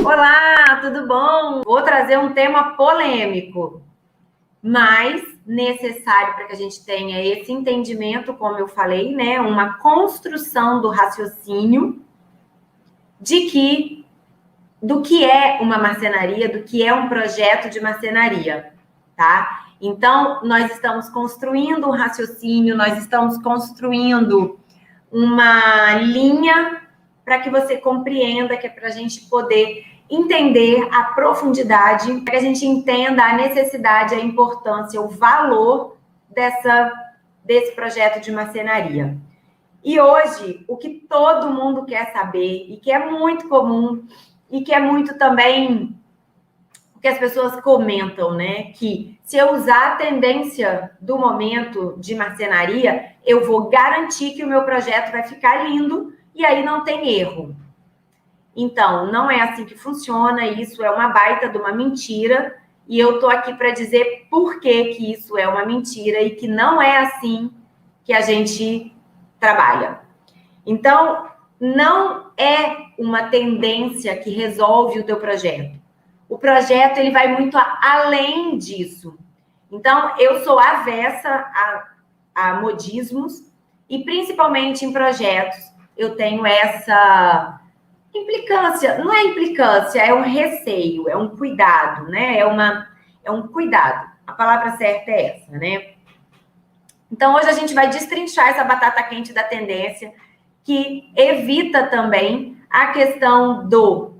Olá, tudo bom? Vou trazer um tema polêmico, mas necessário para que a gente tenha esse entendimento, como eu falei, né? Uma construção do raciocínio do que é uma marcenaria, do que é um projeto de marcenaria, tá? Então, nós estamos construindo um raciocínio, nós estamos construindo uma linha para que você compreenda, que é para a gente poder entender a profundidade, para que a gente entenda a necessidade, a importância, o valor desse projeto de marcenaria. E hoje, o que todo mundo quer saber, e que é muito comum, e que é muito também o que as pessoas comentam, né? Que se eu usar a tendência do momento de marcenaria, eu vou garantir que o meu projeto vai ficar lindo e aí não tem erro. Então, não é assim que funciona, isso é uma baita de uma mentira, e eu tô aqui para dizer por que isso é uma mentira e que não é assim que a gente trabalha. Então, não é uma tendência que resolve o teu projeto. O projeto, ele vai muito além disso. Então, eu sou avessa a modismos e, principalmente em projetos, eu tenho essa implicância. Não é implicância, é um receio, é um cuidado, né? É um cuidado. A palavra certa é essa, né? Então, hoje a gente vai destrinchar essa batata quente da tendência, que evita também a questão do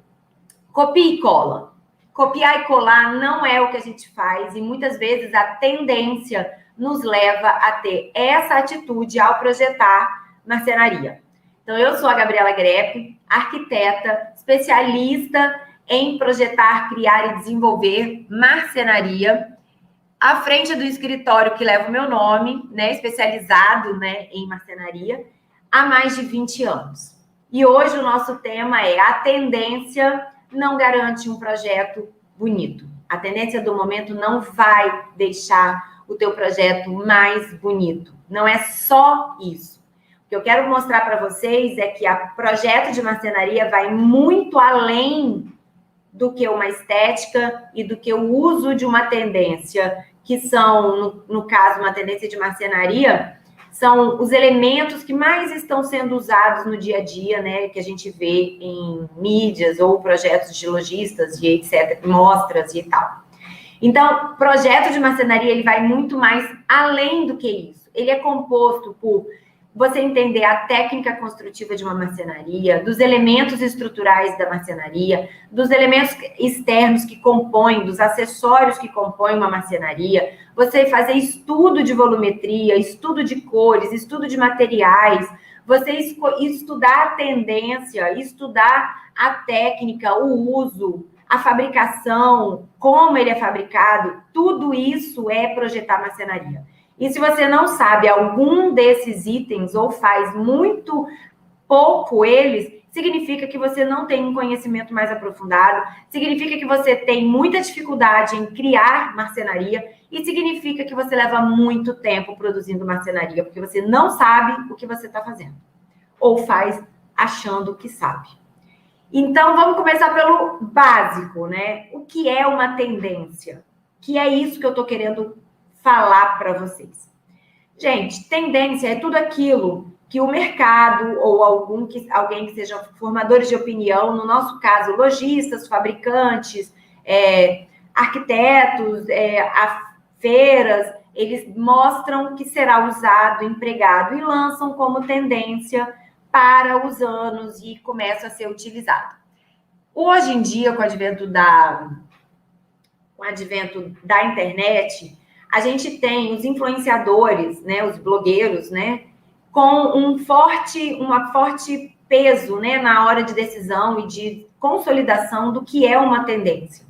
copia e cola. Copiar e colar não é o que a gente faz e muitas vezes a tendência nos leva a ter essa atitude ao projetar marcenaria. Então, eu sou a Gabriela Grepp, arquiteta, especialista em projetar, criar e desenvolver marcenaria, à frente do escritório que leva o meu nome, né, especializado, né, em marcenaria, há mais de 20 anos. E hoje o nosso tema é: a tendência não garante um projeto bonito. A tendência do momento não vai deixar o teu projeto mais bonito. Não é só isso. O que eu quero mostrar para vocês é que o projeto de marcenaria vai muito além do que uma estética e do que o uso de uma tendência, que são, no caso, uma tendência de marcenaria, são os elementos que mais estão sendo usados no dia a dia, né, que a gente vê em mídias ou projetos de lojistas e etc, mostras e tal. Então, projeto de marcenaria, ele vai muito mais além do que isso. Ele é composto por você entender a técnica construtiva de uma marcenaria, dos elementos estruturais da marcenaria, dos elementos externos que compõem, dos acessórios que compõem uma marcenaria, você fazer estudo de volumetria, estudo de cores, estudo de materiais, você estudar a tendência, estudar a técnica, o uso, a fabricação, como ele é fabricado, tudo isso é projetar marcenaria. E se você não sabe algum desses itens ou faz muito pouco eles, significa que você não tem um conhecimento mais aprofundado, significa que você tem muita dificuldade em criar marcenaria e significa que você leva muito tempo produzindo marcenaria, porque você não sabe o que você está fazendo. Ou faz achando que sabe. Então, vamos começar pelo básico, né? O que é uma tendência? Que é isso que eu estou querendo falar para vocês. Gente, tendência é tudo aquilo que o mercado ou alguém que seja formadores de opinião, no nosso caso, lojistas, fabricantes, arquitetos, feiras, eles mostram que será usado, empregado e lançam como tendência para os anos e começa a ser utilizado. Hoje em dia, com o advento da internet, a gente tem os influenciadores, né, os blogueiros, né, com um forte peso, né, na hora de decisão e de consolidação do que é uma tendência.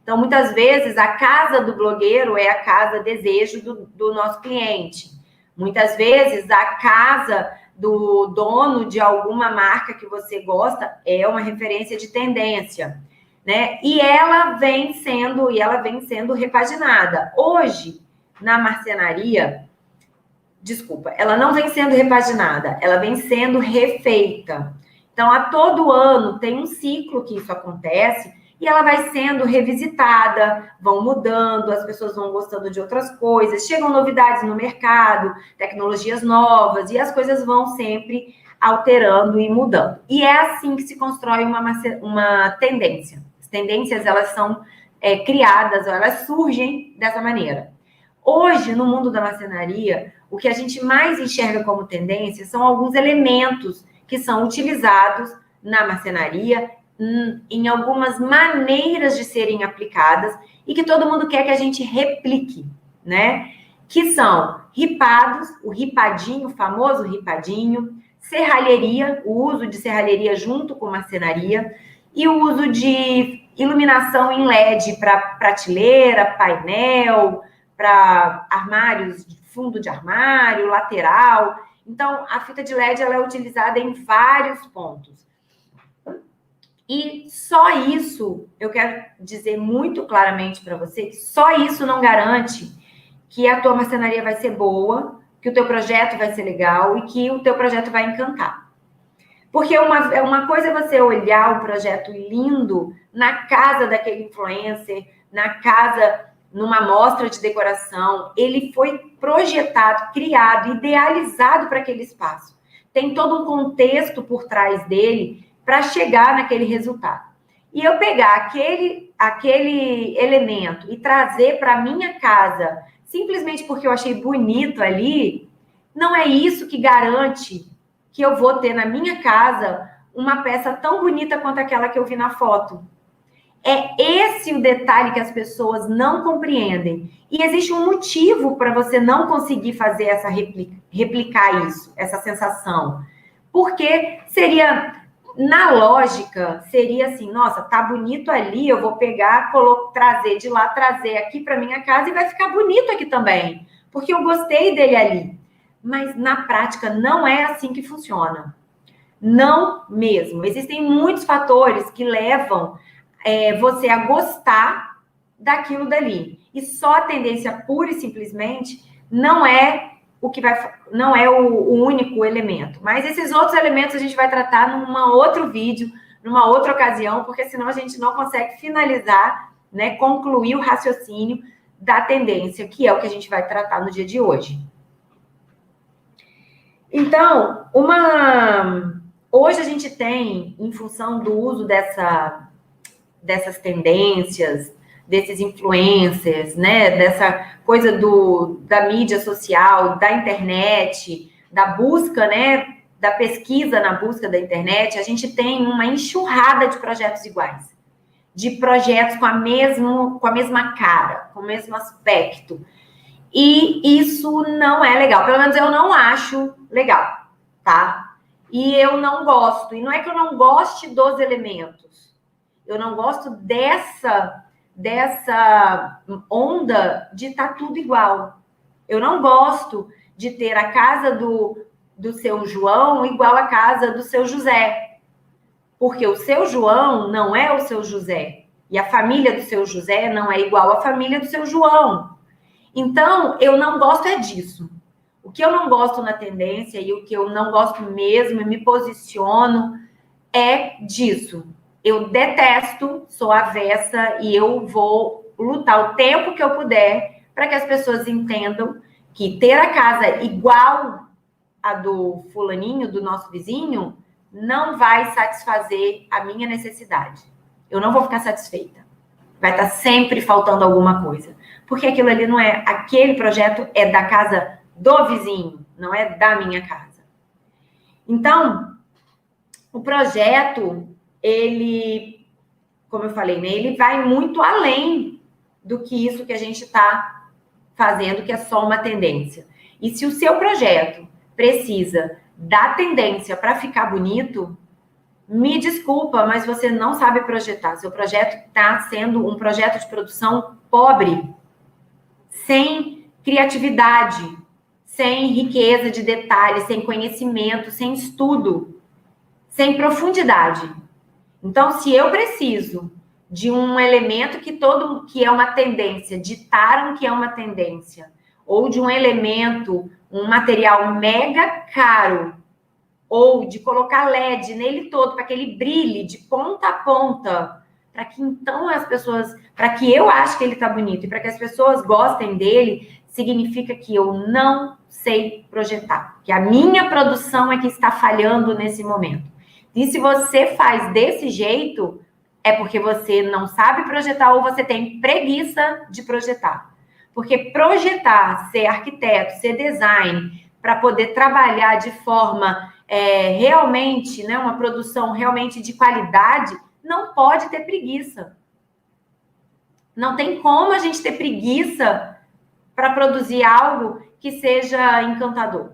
Então, muitas vezes, a casa do blogueiro é a casa desejo do nosso cliente. Muitas vezes, a casa do dono de alguma marca que você gosta é uma referência de tendência, né? E ela vem sendo repaginada. Hoje, na marcenaria, ela não vem sendo repaginada, ela vem sendo refeita. Então, a todo ano tem um ciclo que isso acontece e ela vai sendo revisitada, vão mudando, as pessoas vão gostando de outras coisas, chegam novidades no mercado, tecnologias novas, e as coisas vão sempre alterando e mudando. E é assim que se constrói uma tendência. As tendências, elas são criadas, ou elas surgem dessa maneira. Hoje, no mundo da marcenaria, o que a gente mais enxerga como tendência são alguns elementos que são utilizados na marcenaria, em algumas maneiras de serem aplicadas e que todo mundo quer que a gente replique, né? Que são ripados, o ripadinho, o famoso ripadinho, serralheria, o uso de serralheria junto com marcenaria e o uso de iluminação em LED para prateleira, painel, para armários, fundo de armário, lateral. Então, a fita de LED ela é utilizada em vários pontos. E só isso, eu quero dizer muito claramente para você, que só isso não garante que a tua marcenaria vai ser boa, que o teu projeto vai ser legal e que o teu projeto vai encantar. Porque uma coisa é você olhar um projeto lindo na casa daquele influencer, na casa, numa mostra de decoração. Ele foi projetado, criado, idealizado para aquele espaço. Tem todo um contexto por trás dele para chegar naquele resultado. E eu pegar aquele elemento e trazer para a minha casa, simplesmente porque eu achei bonito ali, não é isso que garante que eu vou ter na minha casa uma peça tão bonita quanto aquela que eu vi na foto. É esse o detalhe que as pessoas não compreendem. E existe um motivo para você não conseguir fazer essa replicar isso, essa sensação. Porque seria, na lógica, seria assim, nossa, tá bonito ali, eu vou pegar, trazer de lá, trazer aqui para minha casa e vai ficar bonito aqui também. Porque eu gostei dele ali. Mas na prática não é assim que funciona. Não mesmo. Existem muitos fatores que levam você a gostar daquilo dali. E só a tendência pura e simplesmente não é não é o único elemento. Mas esses outros elementos a gente vai tratar num outro vídeo, numa outra ocasião, porque senão a gente não consegue finalizar, né, concluir o raciocínio da tendência, que é o que a gente vai tratar no dia de hoje. Então, hoje a gente tem, em função do uso dessas tendências, desses influencers, né, dessa coisa da mídia social, da internet, da busca, né, da pesquisa na busca da internet, a gente tem uma enxurrada de projetos iguais, de projetos com a mesma cara, com o mesmo aspecto. E isso não é legal. Pelo menos eu não acho legal, tá? E eu não gosto. E não é que eu não goste dos elementos. Eu não gosto dessa onda de estar tudo igual. Eu não gosto de ter a casa do seu João igual a casa do seu José. Porque o seu João não é o seu José. E a família do seu José não é igual à família do seu João. Então, eu não gosto disso. O que eu não gosto na tendência e o que eu não gosto mesmo e me posiciono é disso. Eu detesto, sou avessa e eu vou lutar o tempo que eu puder para que as pessoas entendam que ter a casa igual a do fulaninho, do nosso vizinho, não vai satisfazer a minha necessidade. Eu não vou ficar satisfeita. Vai estar sempre faltando alguma coisa. Porque aquilo ali não é... Aquele projeto é da casa do vizinho, não é da minha casa. Então, o projeto, ele, como eu falei, né, ele vai muito além do que isso que a gente está fazendo, que é só uma tendência. E se o seu projeto precisa da tendência para ficar bonito, me desculpa, mas você não sabe projetar. Seu projeto está sendo um projeto de produção pobre, sem criatividade, sem riqueza de detalhes, sem conhecimento, sem estudo, sem profundidade. Então, se eu preciso de um elemento que é uma tendência, ditaram que é uma tendência, ou de um elemento, um material mega caro, ou de colocar LED nele todo, para que ele brilhe de ponta a ponta, para que então as pessoas, para que eu ache que ele está bonito e para que as pessoas gostem dele, significa que eu não sei projetar, que a minha produção é que está falhando nesse momento. E se você faz desse jeito, é porque você não sabe projetar ou você tem preguiça de projetar. Porque projetar, ser arquiteto, ser design, para poder trabalhar de forma realmente, né, uma produção realmente de qualidade, não pode ter preguiça. Não tem como a gente ter preguiça para produzir algo que seja encantador.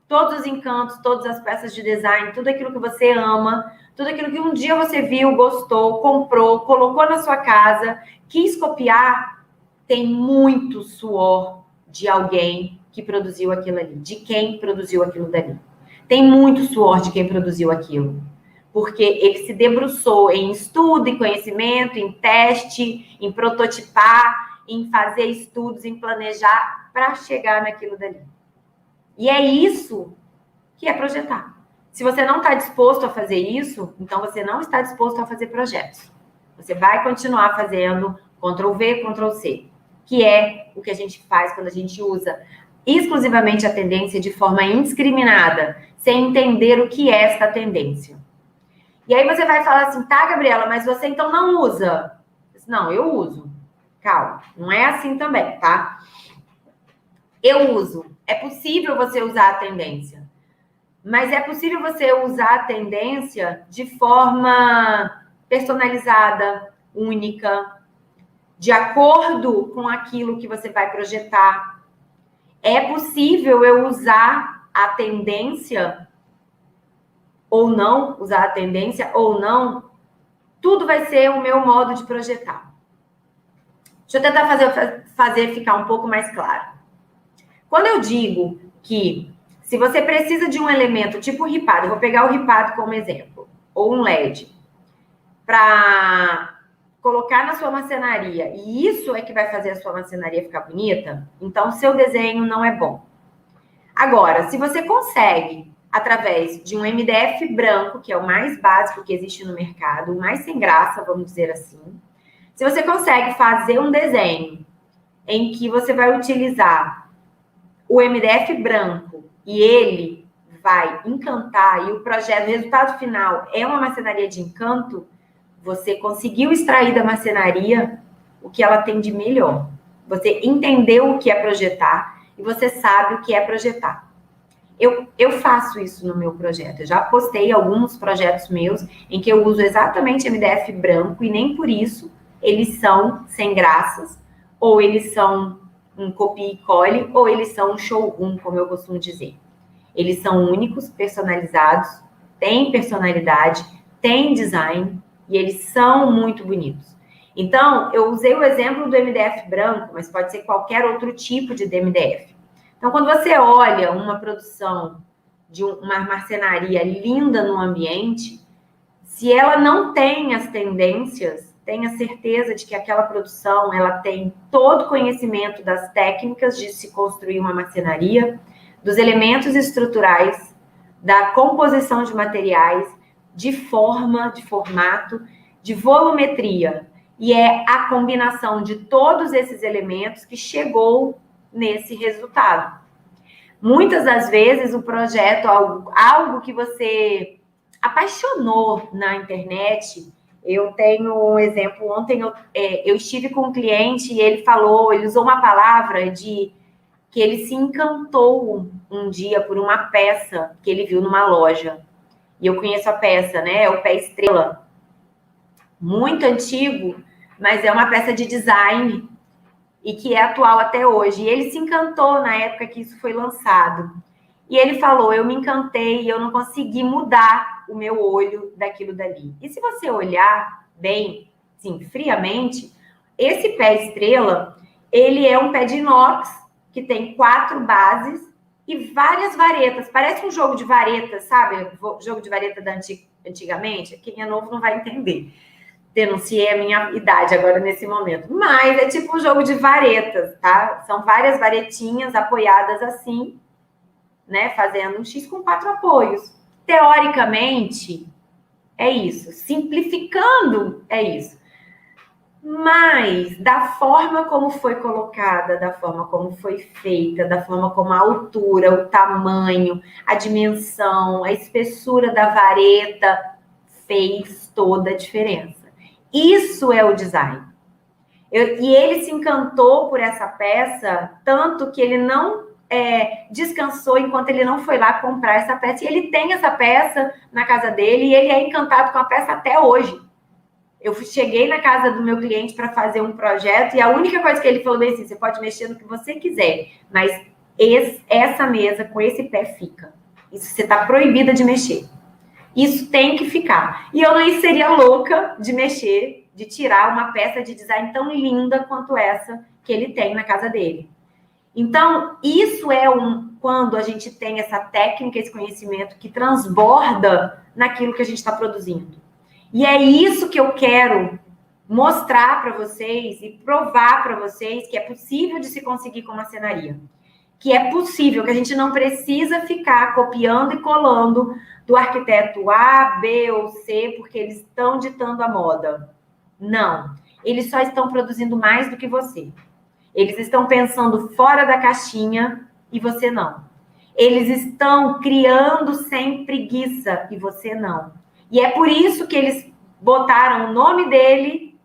Todos os encantos, todas as peças de design, tudo aquilo que você ama, tudo aquilo que um dia você viu, gostou, comprou, colocou na sua casa, quis copiar, tem muito suor de alguém que produziu aquilo ali, de quem produziu aquilo dali. Tem muito suor de quem produziu aquilo. Porque ele se debruçou em estudo, em conhecimento, em teste, em prototipar, em fazer estudos, em planejar para chegar naquilo dali. E é isso que é projetar. Se você não está disposto a fazer isso, então você não está disposto a fazer projetos. Você vai continuar fazendo Ctrl+V, Ctrl+C, que é o que a gente faz quando a gente usa exclusivamente a tendência de forma indiscriminada, sem entender o que é esta tendência. E aí você vai falar assim, tá, Gabriela, mas você então não usa. Não, eu uso. Calma, não é assim também, tá? Eu uso. É possível você usar a tendência. Mas é possível você usar a tendência de forma personalizada, única, de acordo com aquilo que você vai projetar. É possível eu usar a tendência ou não, usar a tendência ou não, tudo vai ser o meu modo de projetar. Deixa eu tentar fazer ficar um pouco mais claro. Quando eu digo que se você precisa de um elemento tipo ripado, eu vou pegar o ripado como exemplo, ou um LED, para colocar na sua marcenaria, e isso é que vai fazer a sua marcenaria ficar bonita, então seu desenho não é bom. Agora, se você consegue, através de um MDF branco, que é o mais básico que existe no mercado, o mais sem graça, vamos dizer assim, se você consegue fazer um desenho em que você vai utilizar o MDF branco e ele vai encantar, e o projeto, o resultado final é uma marcenaria de encanto, você conseguiu extrair da marcenaria o que ela tem de melhor. Você entendeu o que é projetar e você sabe o que é projetar. Eu faço isso no meu projeto. Eu já postei alguns projetos meus em que eu uso exatamente MDF branco e nem por isso eles são sem graças, ou eles são um copia e cole, ou eles são um showroom, como eu costumo dizer. Eles são únicos, personalizados, têm personalidade, têm design, e eles são muito bonitos. Então, eu usei o exemplo do MDF branco, mas pode ser qualquer outro tipo de MDF. Então, quando você olha uma produção de uma marcenaria linda no ambiente, se ela não tem as tendências, tenha certeza de que aquela produção, ela tem todo o conhecimento das técnicas de se construir uma marcenaria, dos elementos estruturais, da composição de materiais, de forma, de formato, de volumetria. E é a combinação de todos esses elementos que chegou nesse resultado. Muitas das vezes o projeto, algo que você apaixonou na internet. Eu tenho um exemplo, ontem eu estive com um cliente e ele usou uma palavra de que ele se encantou um dia por uma peça que ele viu numa loja. E eu conheço a peça, né? É o Pé Estrela. Muito antigo, mas é uma peça de design e que é atual até hoje. E ele se encantou na época que isso foi lançado. E ele falou, eu me encantei e eu não consegui mudar o meu olho daquilo dali. E se você olhar bem, sim, friamente, esse pé estrela, ele é um pé de inox que tem 4 bases e várias varetas. Parece um jogo de varetas, sabe? O jogo de vareta antigamente. Quem é novo não vai entender. Denunciei a minha idade agora nesse momento. Mas é tipo um jogo de varetas, tá? São várias varetinhas apoiadas assim, né, fazendo um X com 4 apoios. Teoricamente, é isso. Simplificando, é isso. Mas, da forma como foi colocada, da forma como foi feita, da forma como a altura, o tamanho, a dimensão, a espessura da vareta fez toda a diferença. Isso é o design. E ele se encantou por essa peça, tanto que ele não descansou enquanto ele não foi lá comprar essa peça. E ele tem essa peça na casa dele e ele é encantado com a peça até hoje. Eu cheguei na casa do meu cliente para fazer um projeto e a única coisa que ele falou é assim, você pode mexer no que você quiser, mas essa mesa com esse pé fica. Isso você está proibida de mexer. Isso tem que ficar. E eu não seria louca de mexer, de tirar uma peça de design tão linda quanto essa que ele tem na casa dele. Então, isso é quando a gente tem essa técnica, esse conhecimento que transborda naquilo que a gente está produzindo. E é isso que eu quero mostrar para vocês e provar para vocês que é possível de se conseguir com marcenaria. Que é possível, que a gente não precisa ficar copiando e colando do arquiteto A, B ou C, porque eles estão ditando a moda. Não. Eles só estão produzindo mais do que você. Eles estão pensando fora da caixinha e você não. Eles estão criando sem preguiça e você não. E é por isso que eles botaram o nome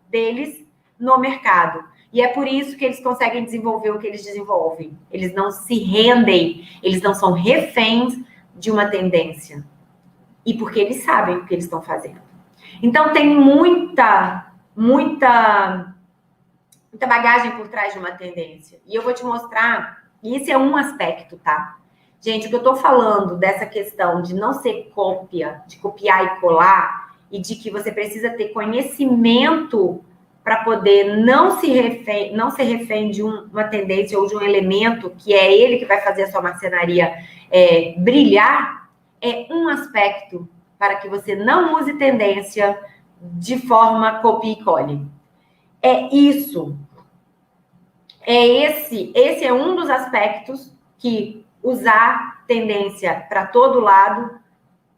deles no mercado. E é por isso que eles conseguem desenvolver o que eles desenvolvem. Eles não se rendem, eles não são reféns de uma tendência. E porque eles sabem o que eles estão fazendo. Então, tem muita bagagem por trás de uma tendência. E eu vou te mostrar, e esse é um aspecto, tá? Gente, o que eu tô falando dessa questão de não ser cópia, de copiar e colar, e de que você precisa ter conhecimento para poder não ser refém de uma tendência ou de um elemento que é ele que vai fazer a sua marcenaria brilhar, é um aspecto para que você não use tendência de forma copia e cole. É isso. Esse é um dos aspectos que usar tendência para todo lado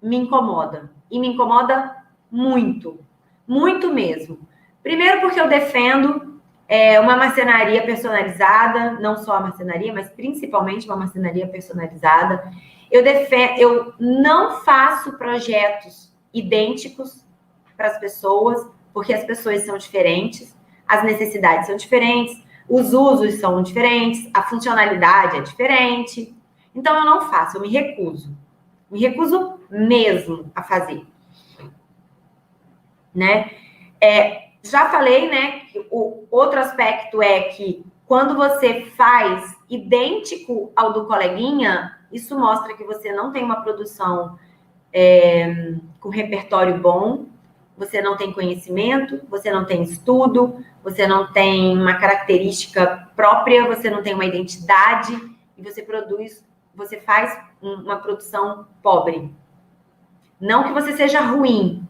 me incomoda. E me incomoda muito. Muito mesmo. Primeiro porque eu defendo uma marcenaria personalizada, não só a marcenaria, mas principalmente uma marcenaria personalizada. Eu não faço projetos idênticos para as pessoas, porque as pessoas são diferentes, as necessidades são diferentes, os usos são diferentes, a funcionalidade é diferente. Então, eu não faço, eu me recuso. Me recuso mesmo a fazer. Né? Já falei, né, que o outro aspecto é que quando você faz idêntico ao do coleguinha, isso mostra que você não tem uma produção com repertório bom, você não tem conhecimento, você não tem estudo, você não tem uma característica própria, você não tem uma identidade e você faz uma produção pobre. Não que você seja ruim,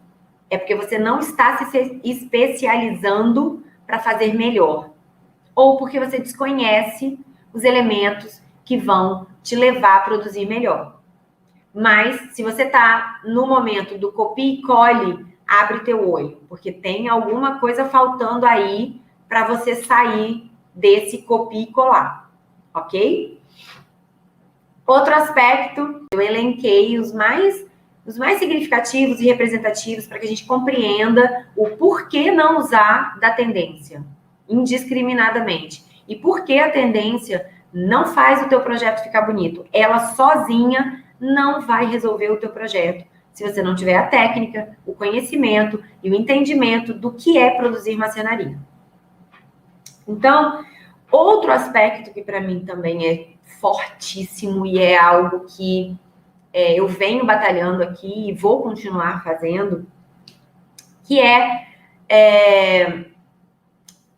é porque você não está se especializando para fazer melhor. Ou porque você desconhece os elementos que vão te levar a produzir melhor. Mas, se você está no momento do copia e cole, abre teu olho, porque tem alguma coisa faltando aí para você sair desse copia e colar, ok? Outro aspecto, eu elenquei os mais significativos e representativos para que a gente compreenda o porquê não usar da tendência indiscriminadamente. E por que a tendência não faz o teu projeto ficar bonito. Ela sozinha não vai resolver o teu projeto se você não tiver a técnica, o conhecimento e o entendimento do que é produzir marcenaria. Então, outro aspecto que para mim também é fortíssimo e é algo que eu venho batalhando aqui e vou continuar fazendo, que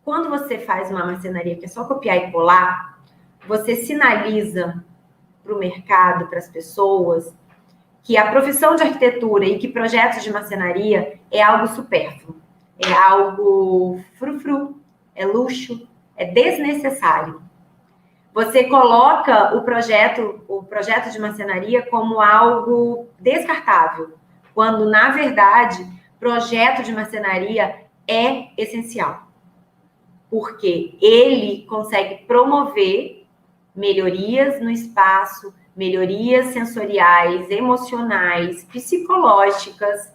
quando você faz uma marcenaria que é só copiar e colar, você sinaliza para o mercado, para as pessoas, que a profissão de arquitetura e que projetos de marcenaria é algo supérfluo, é algo frufru, é luxo, é desnecessário. Você coloca o projeto de marcenaria como algo descartável, quando, na verdade, projeto de marcenaria é essencial, porque ele consegue promover melhorias no espaço, melhorias sensoriais, emocionais, psicológicas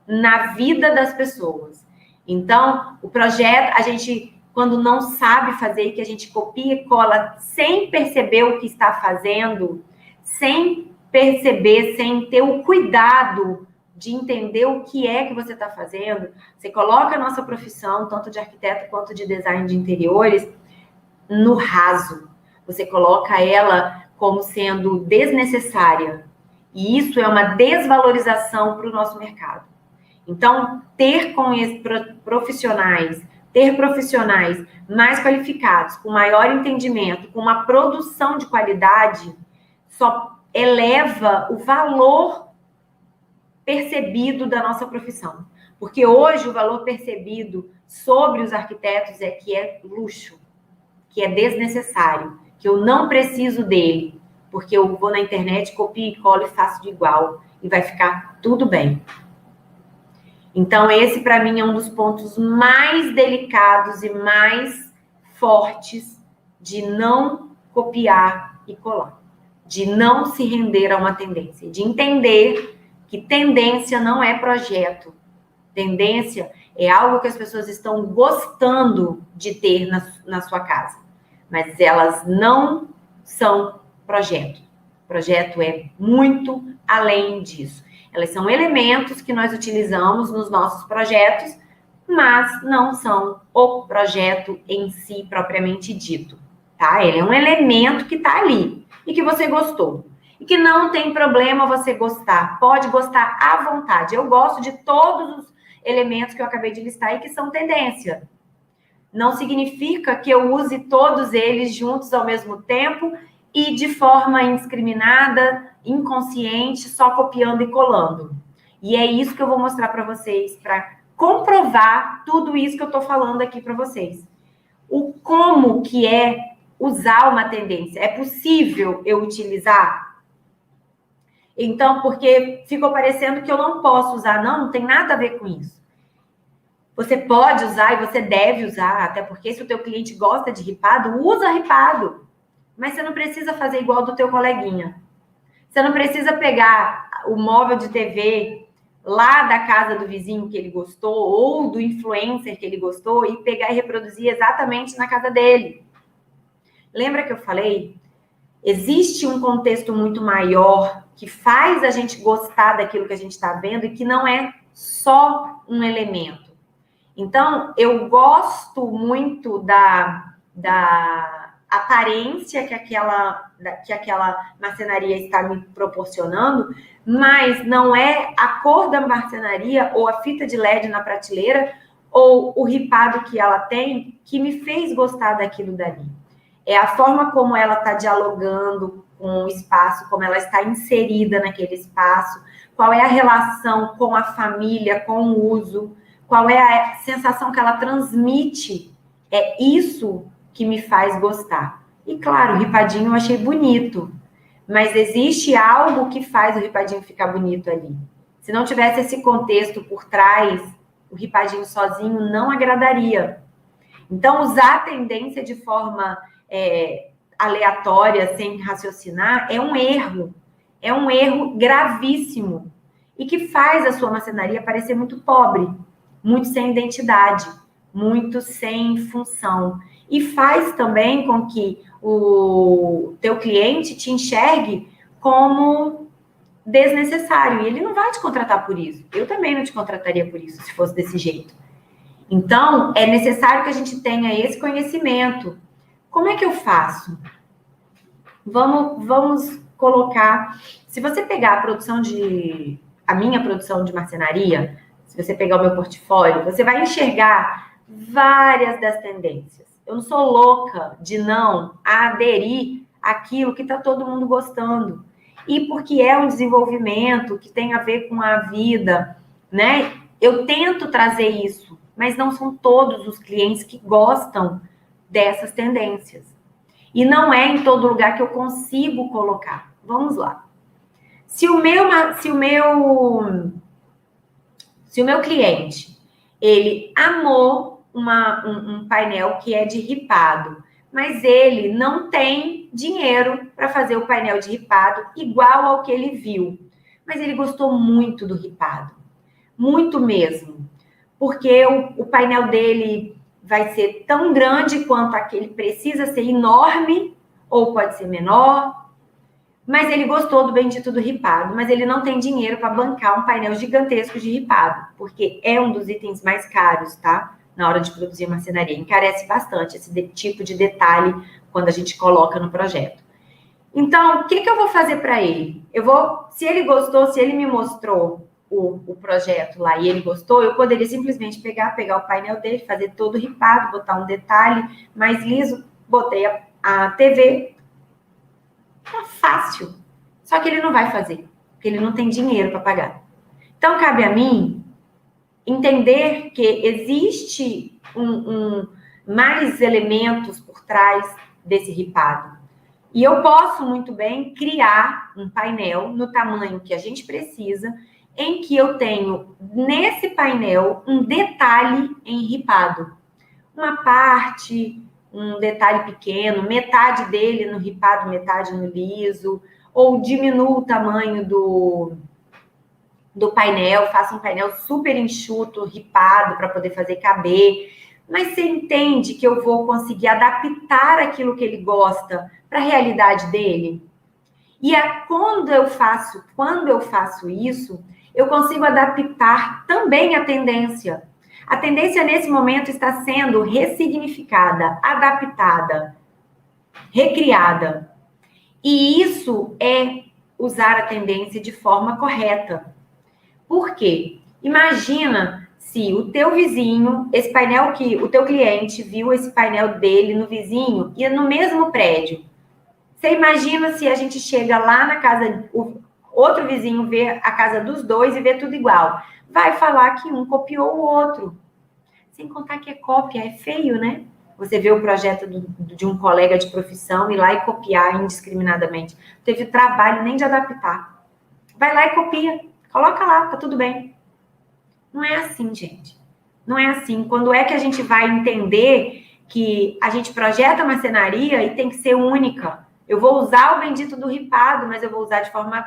na vida das pessoas. Então, o projeto, a gente, quando não sabe fazer, que a gente copia e cola sem perceber o que está fazendo, sem perceber, sem ter o cuidado de entender o que é que você está fazendo, você coloca a nossa profissão, tanto de arquiteto quanto de design de interiores, no raso. Você coloca ela como sendo desnecessária. E isso é uma desvalorização para o nosso mercado. Então, ter profissionais mais qualificados, com maior entendimento, com uma produção de qualidade, só eleva o valor percebido da nossa profissão. Porque hoje o valor percebido sobre os arquitetos é que é luxo, que é desnecessário, que eu não preciso dele, porque eu vou na internet, copio e colo e faço de igual, e vai ficar tudo bem. Então, esse, para mim, é um dos pontos mais delicados e mais fortes de não copiar e colar, de não se render a uma tendência, de entender que tendência não é projeto. Tendência é algo que as pessoas estão gostando de ter na sua casa, mas elas não são projeto. Projeto é muito além disso. Elas são elementos que nós utilizamos nos nossos projetos, mas não são o projeto em si propriamente dito, tá? Ele é um elemento que tá ali e que você gostou. E que não tem problema você gostar. Pode gostar à vontade. Eu gosto de todos os elementos que eu acabei de listar e que são tendência. Não significa que eu use todos eles juntos ao mesmo tempo e de forma indiscriminada, inconsciente, só copiando e colando. E é isso que eu vou mostrar para vocês, para comprovar tudo isso que eu estou falando aqui para vocês. O como que é usar uma tendência. É possível eu utilizar? Então, porque ficou parecendo que eu não posso usar. Não tem nada a ver com isso. Você pode usar e você deve usar, até porque se o teu cliente gosta de ripado, usa ripado. Mas você não precisa fazer igual do teu coleguinha. Você não precisa pegar o móvel de TV lá da casa do vizinho que ele gostou ou do influencer que ele gostou e pegar e reproduzir exatamente na casa dele. Lembra que eu falei? Existe um contexto muito maior que faz a gente gostar daquilo que a gente está vendo e que não é só um elemento. Então, eu gosto muito da aparência que aquela marcenaria está me proporcionando, mas não é a cor da marcenaria ou a fita de LED na prateleira ou o ripado que ela tem que me fez gostar daquilo dali. É a forma como ela está dialogando com o espaço, como ela está inserida naquele espaço, qual é a relação com a família, com o uso, qual é a sensação que ela transmite. É isso que me faz gostar. E claro, o ripadinho eu achei bonito, mas existe algo que faz o ripadinho ficar bonito ali. Se não tivesse esse contexto por trás, o ripadinho sozinho não agradaria. Então, usar a tendência de forma aleatória, sem raciocinar, é um erro gravíssimo e que faz a sua marcenaria parecer muito pobre, muito sem identidade, muito sem função. E faz também com que o teu cliente te enxergue como desnecessário. E ele não vai te contratar por isso. Eu também não te contrataria por isso, se fosse desse jeito. Então, é necessário que a gente tenha esse conhecimento. Como é que eu faço? Vamos colocar... Se você pegar a minha produção de marcenaria, se você pegar o meu portfólio, você vai enxergar várias das tendências. Eu não sou louca de não aderir àquilo que está todo mundo gostando. E porque é um desenvolvimento que tem a ver com a vida, né? Eu tento trazer isso, mas não são todos os clientes que gostam dessas tendências. E não é em todo lugar que eu consigo colocar. Vamos lá. Se o meu cliente, ele amou um painel que é de ripado, mas ele não tem dinheiro para fazer o painel de ripado igual ao que ele viu. Mas ele gostou muito do ripado. Muito mesmo. Porque o painel dele vai ser tão grande quanto aquele, precisa ser enorme, ou pode ser menor. Mas ele gostou do bendito do ripado, mas ele não tem dinheiro para bancar um painel gigantesco de ripado, porque é um dos itens mais caros, tá? Na hora de produzir marcenaria. Encarece bastante esse tipo de detalhe quando a gente coloca no projeto. Então, o que eu vou fazer para ele? Se ele gostou, se ele me mostrou o projeto lá e ele gostou, eu poderia simplesmente pegar o painel dele, fazer todo ripado, botar um detalhe mais liso, botei a TV. É fácil. Só que ele não vai fazer, porque ele não tem dinheiro para pagar. Então, cabe a mim entender que existe mais elementos por trás desse ripado. E eu posso muito bem criar um painel no tamanho que a gente precisa, em que eu tenho nesse painel um detalhe em ripado. Uma parte, um detalhe pequeno, metade dele no ripado, metade no liso, ou diminuo o tamanho do painel, faço um painel super enxuto, ripado, para poder fazer caber. Mas você entende que eu vou conseguir adaptar aquilo que ele gosta para a realidade dele? E quando eu faço isso, eu consigo adaptar também a tendência. A tendência nesse momento está sendo ressignificada, adaptada, recriada. E isso é usar a tendência de forma correta. Por quê? Imagina se o teu vizinho, esse painel que o teu cliente viu esse painel dele no vizinho e no mesmo prédio. Você imagina se a gente chega lá na casa, o outro vizinho vê a casa dos dois e vê tudo igual. Vai falar que um copiou o outro. Sem contar que é cópia, é feio, né? Você vê o projeto de um colega de profissão, ir lá e copiar indiscriminadamente. Não teve trabalho nem de adaptar. Vai lá e copia. Coloca lá, tá tudo bem. Não é assim, gente. Não é assim. Quando é que a gente vai entender que a gente projeta marcenaria e tem que ser única? Eu vou usar o bendito do ripado, mas eu vou usar de forma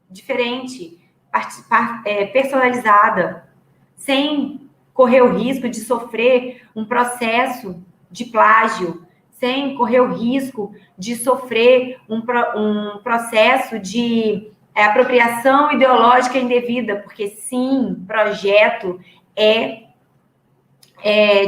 diferente, personalizada, sem correr o risco de sofrer um processo de plágio, sem correr o risco de sofrer um processo de apropriação ideológica indevida, porque sim, projeto é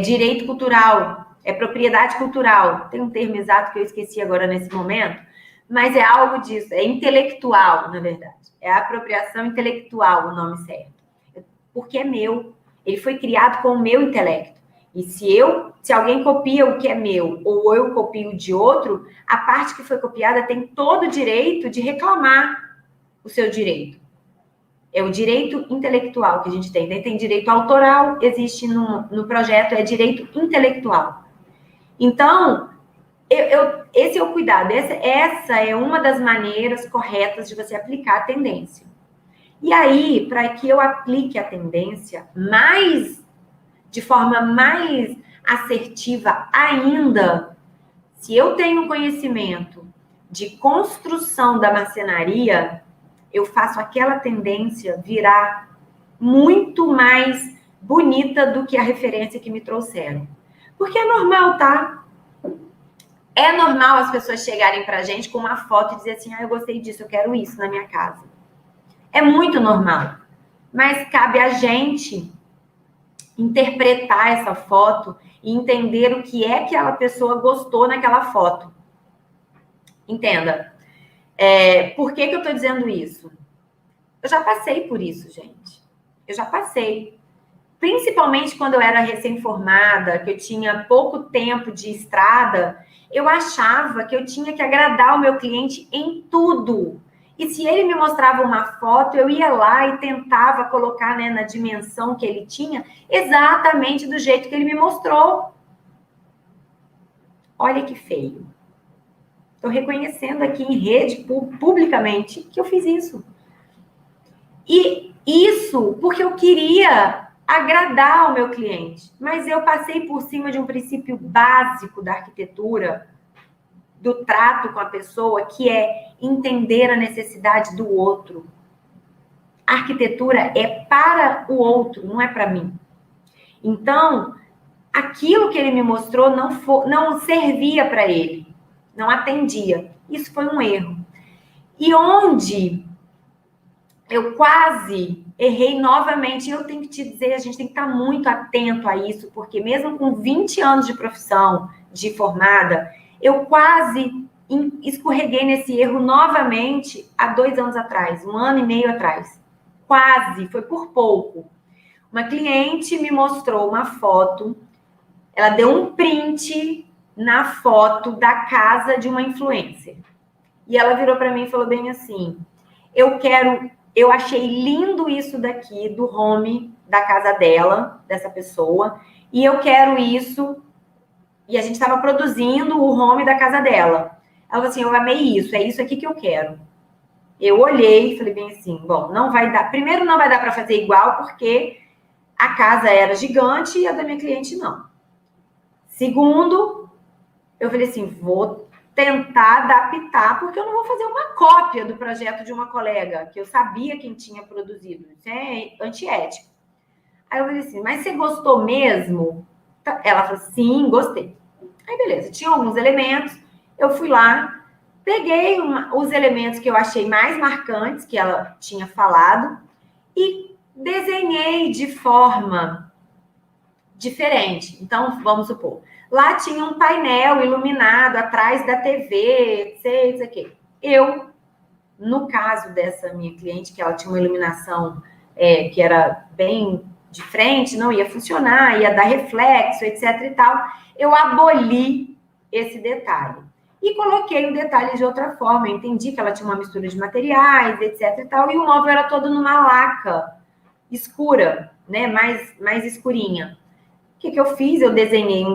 direito cultural, é propriedade cultural. Tem um termo exato que eu esqueci agora nesse momento, mas é algo disso, é intelectual, na verdade. É apropriação intelectual o nome certo. Porque é meu. Ele foi criado com o meu intelecto. E se alguém copia o que é meu, ou eu copio de outro, a parte que foi copiada tem todo o direito de reclamar o seu direito. É o direito intelectual que a gente tem. Daí tem direito autoral, existe no projeto, é direito intelectual. Então, esse é o cuidado. Essa é uma das maneiras corretas de você aplicar a tendência. E aí, para que eu aplique a tendência de forma mais assertiva ainda, se eu tenho conhecimento de construção da marcenaria, eu faço aquela tendência virar muito mais bonita do que a referência que me trouxeram. Porque é normal, tá? É normal as pessoas chegarem pra gente com uma foto e dizer assim, eu gostei disso, eu quero isso na minha casa. É muito normal. Mas cabe a gente interpretar essa foto e entender o que é que aquela pessoa gostou naquela foto. Entenda. Por que eu tô dizendo isso? Eu já passei por isso, gente. Eu já passei. Principalmente quando eu era recém-formada, que eu tinha pouco tempo de estrada, eu achava que eu tinha que agradar o meu cliente em tudo. E se ele me mostrava uma foto, eu ia lá e tentava colocar, né, na dimensão que ele tinha, exatamente do jeito que ele me mostrou. Olha que feio. Estou reconhecendo aqui em rede, publicamente, que eu fiz isso. E isso porque eu queria agradar o meu cliente. Mas eu passei por cima de um princípio básico da arquitetura, do trato com a pessoa, que é entender a necessidade do outro. A arquitetura é para o outro, não é para mim. Então, aquilo que ele me mostrou não servia para ele, não atendia. Isso foi um erro. E onde eu quase errei novamente, eu tenho que te dizer, a gente tem que estar muito atento a isso, porque mesmo com 20 anos de profissão, de formada, eu quase escorreguei nesse erro novamente há 2 anos atrás, 1 ano e meio atrás. Quase, foi por pouco. Uma cliente me mostrou uma foto, ela deu um print na foto da casa de uma influencer. E ela virou para mim e falou bem assim: eu achei lindo isso daqui do home da casa dela, dessa pessoa, e eu quero isso. E a gente estava produzindo o home da casa dela. Ela falou assim: eu amei isso, é isso aqui que eu quero. Eu olhei e falei bem assim: bom, não vai dar. Primeiro, não vai dar para fazer igual, porque a casa era gigante e a da minha cliente não. Segundo, eu falei assim: vou tentar adaptar, porque eu não vou fazer uma cópia do projeto de uma colega, que eu sabia quem tinha produzido. Isso é antiético. Aí eu falei assim: mas você gostou mesmo? Ela falou: sim, gostei. Aí beleza, tinha alguns elementos, eu fui lá, peguei os elementos que eu achei mais marcantes, que ela tinha falado, e desenhei de forma diferente. Então, vamos supor, lá tinha um painel iluminado atrás da TV, sei o que. Eu, no caso dessa minha cliente, que ela tinha uma iluminação que era bem de frente, não ia funcionar, ia dar reflexo, etc e tal, eu aboli esse detalhe. E coloquei o detalhe de outra forma. Eu entendi que ela tinha uma mistura de materiais, etc e tal, e o móvel era todo numa laca escura, né, mais escurinha. O que eu fiz? Eu desenhei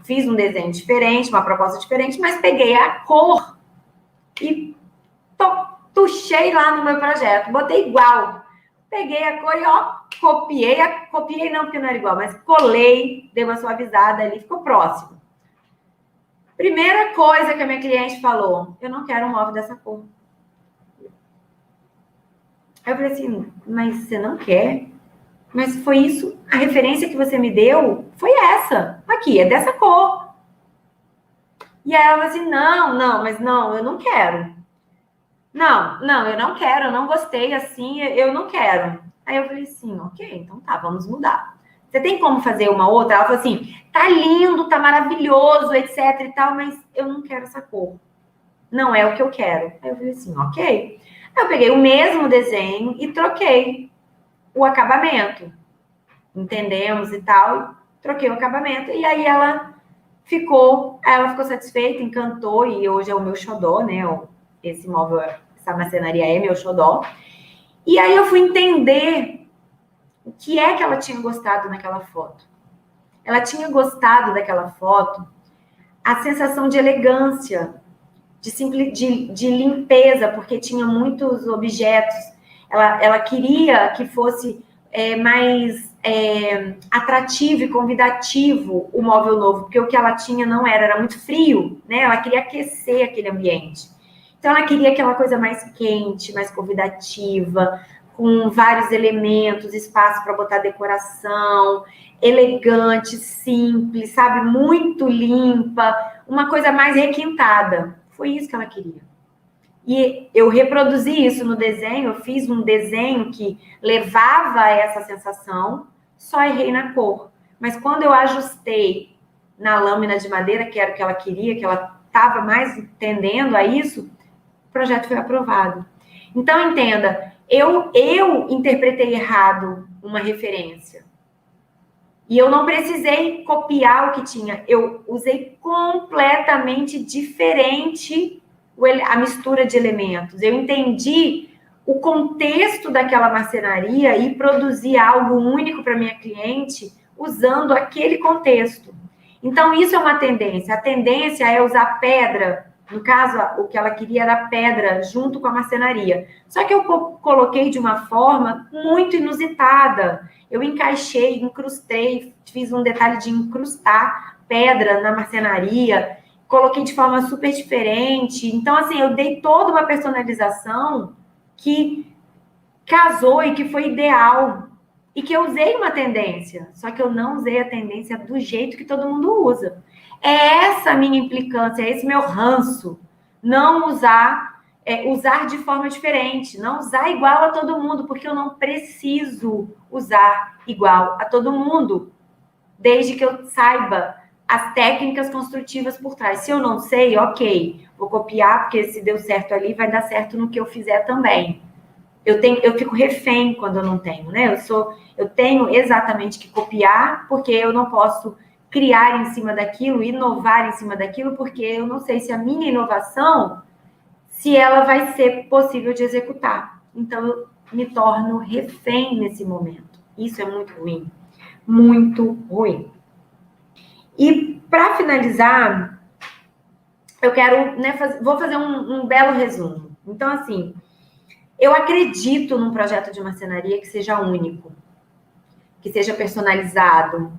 fiz um desenho diferente, uma proposta diferente, mas peguei a cor e tuchei lá no meu projeto, botei igual. Peguei a cor e, copiei não, porque não era igual, mas colei, dei uma suavizada ali, ficou próximo. Primeira coisa que a minha cliente falou: eu não quero um móvel dessa cor. Aí eu falei assim: mas você não quer? Mas foi isso, a referência que você me deu foi essa. Aqui, é dessa cor. E aí ela falou assim: não, eu não quero. Não, eu não quero, eu não gostei assim, eu não quero. Aí eu falei assim: ok, então tá, vamos mudar. Você tem como fazer uma outra? Ela falou assim: tá lindo, tá maravilhoso, etc e tal, mas eu não quero essa cor. Não é o que eu quero. Aí eu falei assim: ok. Aí eu peguei o mesmo desenho e troquei o acabamento. Entendemos e tal, troquei o acabamento. E aí ela ficou satisfeita, encantou, e hoje é o meu xodó, né? Esse móvel, essa marcenaria é meu xodó. E aí eu fui entender o que é que ela tinha gostado naquela foto. Ela tinha gostado daquela foto a sensação de elegância, de limpeza, porque tinha muitos objetos. Ela queria que fosse mais atrativo e convidativo o móvel novo, porque o que ela tinha não era muito frio, né? Ela queria aquecer aquele ambiente. Então, ela queria aquela coisa mais quente, mais convidativa, com vários elementos, espaço para botar decoração, elegante, simples, sabe? Muito limpa, uma coisa mais requintada. Foi isso que ela queria. E eu reproduzi isso no desenho, eu fiz um desenho que levava a essa sensação, só errei na cor. Mas quando eu ajustei na lâmina de madeira, que era o que ela queria, que ela estava mais tendendo a isso, o projeto foi aprovado. Então, entenda, eu interpretei errado uma referência. E eu não precisei copiar o que tinha. Eu usei completamente diferente a mistura de elementos. Eu entendi o contexto daquela marcenaria e produzi algo único para minha cliente usando aquele contexto. Então, isso é uma tendência. A tendência é usar pedra No caso, o que ela queria era pedra junto com a marcenaria. Só que eu coloquei de uma forma muito inusitada. Eu encaixei, incrustei, fiz um detalhe de incrustar pedra na marcenaria, coloquei de forma super diferente. Então, assim, eu dei toda uma personalização que casou e que foi ideal. E que eu usei uma tendência, só que eu não usei a tendência do jeito que todo mundo usa. É essa a minha implicância, é esse meu ranço. Não usar, usar de forma diferente, não usar igual a todo mundo, porque eu não preciso usar igual a todo mundo, desde que eu saiba as técnicas construtivas por trás. Se eu não sei, ok, vou copiar, porque se deu certo ali, vai dar certo no que eu fizer também. Eu fico refém quando eu não tenho, né? Eu tenho exatamente que copiar, porque eu não posso criar em cima daquilo, inovar em cima daquilo, porque eu não sei se a minha inovação, se ela vai ser possível de executar. Então, eu me torno refém nesse momento. Isso é muito ruim. Muito ruim. E, para finalizar, eu quero, né, vou fazer um belo resumo. Então, assim, eu acredito num projeto de marcenaria que seja único, que seja personalizado,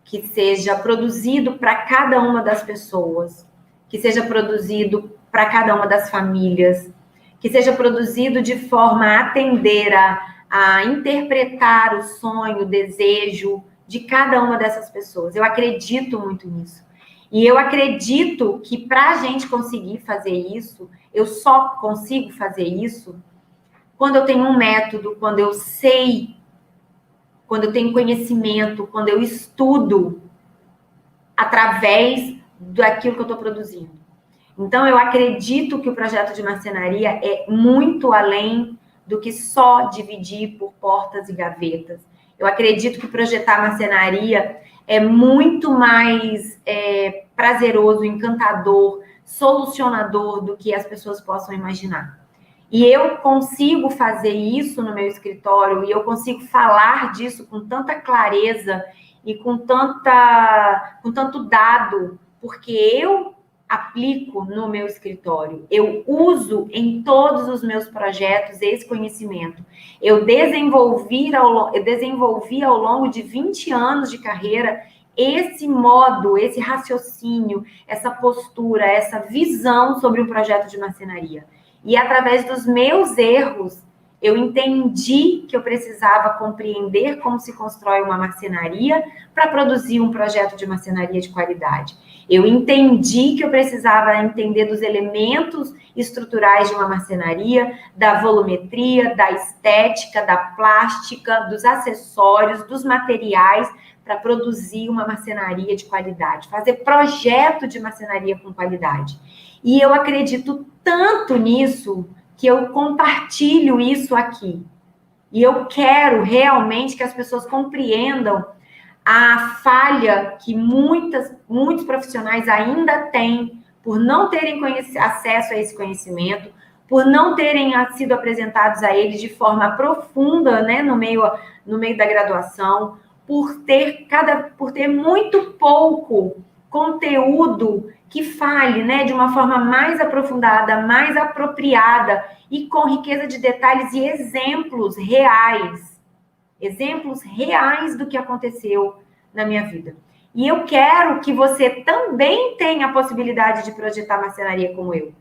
que seja produzido para cada uma das pessoas, que seja produzido para cada uma das famílias, que seja produzido de forma a atender, a interpretar o sonho, o desejo de cada uma dessas pessoas. Eu acredito muito nisso. E eu acredito que para a gente conseguir fazer isso, eu só consigo fazer isso quando eu tenho um método, quando eu sei, quando eu tenho conhecimento, quando eu estudo através daquilo que eu estou produzindo. Então, eu acredito que o projeto de marcenaria é muito além do que só dividir por portas e gavetas. Eu acredito que projetar marcenaria é muito mais prazeroso, encantador, solucionador do que as pessoas possam imaginar. E eu consigo fazer isso no meu escritório e eu consigo falar disso com tanta clareza e com tanto dado, porque eu aplico no meu escritório, eu uso em todos os meus projetos esse conhecimento. Eu desenvolvi ao longo de 20 anos de carreira esse modo, esse raciocínio, essa postura, essa visão sobre o projeto de marcenaria. E através dos meus erros, eu entendi que eu precisava compreender como se constrói uma marcenaria para produzir um projeto de marcenaria de qualidade. Eu entendi que eu precisava entender dos elementos estruturais de uma marcenaria, da volumetria, da estética, da plástica, dos acessórios, dos materiais, para produzir uma marcenaria de qualidade, fazer projeto de marcenaria com qualidade. E eu acredito tanto nisso que eu compartilho isso aqui. E eu quero realmente que as pessoas compreendam a falha que muitos profissionais ainda têm por não terem acesso a esse conhecimento, por não terem sido apresentados a ele de forma profunda, né, no meio da graduação, por ter muito pouco conteúdo que fale, né, de uma forma mais aprofundada, mais apropriada e com riqueza de detalhes e exemplos reais do que aconteceu na minha vida. E eu quero que você também tenha a possibilidade de projetar marcenaria como eu.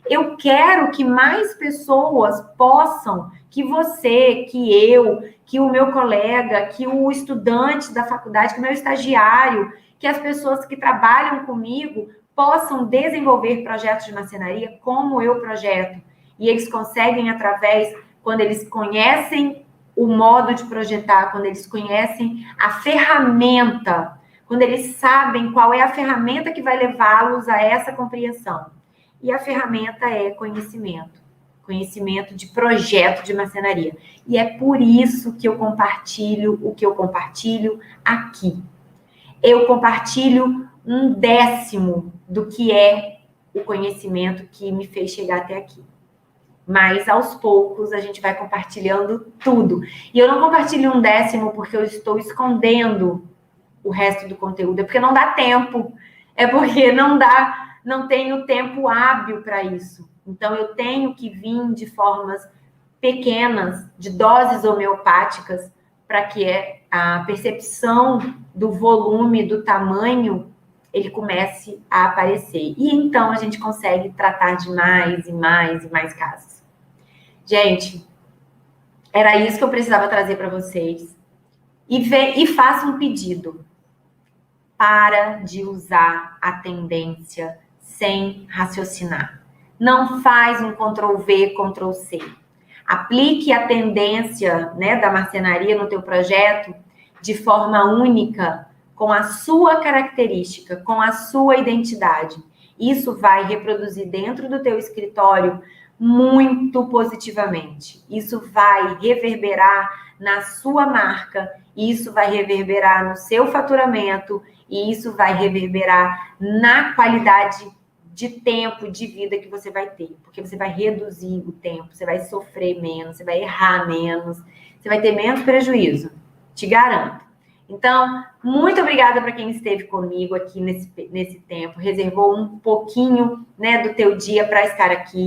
Eu quero que mais pessoas possam, que você, que eu, que o meu colega, que o estudante da faculdade, que o meu estagiário, que as pessoas que trabalham comigo possam desenvolver projetos de marcenaria como eu projeto. E eles conseguem quando eles conhecem o modo de projetar, quando eles conhecem a ferramenta, quando eles sabem qual é a ferramenta que vai levá-los a essa compreensão. E a ferramenta é conhecimento de projeto de marcenaria. E é por isso que eu compartilho o que eu compartilho aqui. Eu compartilho 1/10 do que é o conhecimento que me fez chegar até aqui. Mas, aos poucos, a gente vai compartilhando tudo. E eu não compartilho 1/10 porque eu estou escondendo o resto do conteúdo. É porque não dá tempo. É porque não dá não tenho tempo hábil para isso. Então, eu tenho que vir de formas pequenas, de doses homeopáticas, para que a percepção do volume, do tamanho, ele comece a aparecer. E então a gente consegue tratar de mais e mais e mais casos. Gente, era isso que eu precisava trazer para vocês. E faça um pedido. Para de usar a tendência sem raciocinar. Não faz um Ctrl+V, Ctrl+C. Aplique a tendência, né, da marcenaria no teu projeto de forma única, com a sua característica, com a sua identidade. Isso vai reproduzir dentro do teu escritório muito positivamente. Isso vai reverberar na sua marca, isso vai reverberar no seu faturamento, e isso vai reverberar na qualidade de tempo, de vida que você vai ter. Porque você vai reduzir o tempo, você vai sofrer menos, você vai errar menos, você vai ter menos prejuízo. Te garanto. Então, muito obrigada para quem esteve comigo aqui nesse tempo, reservou um pouquinho, né, do teu dia para estar aqui.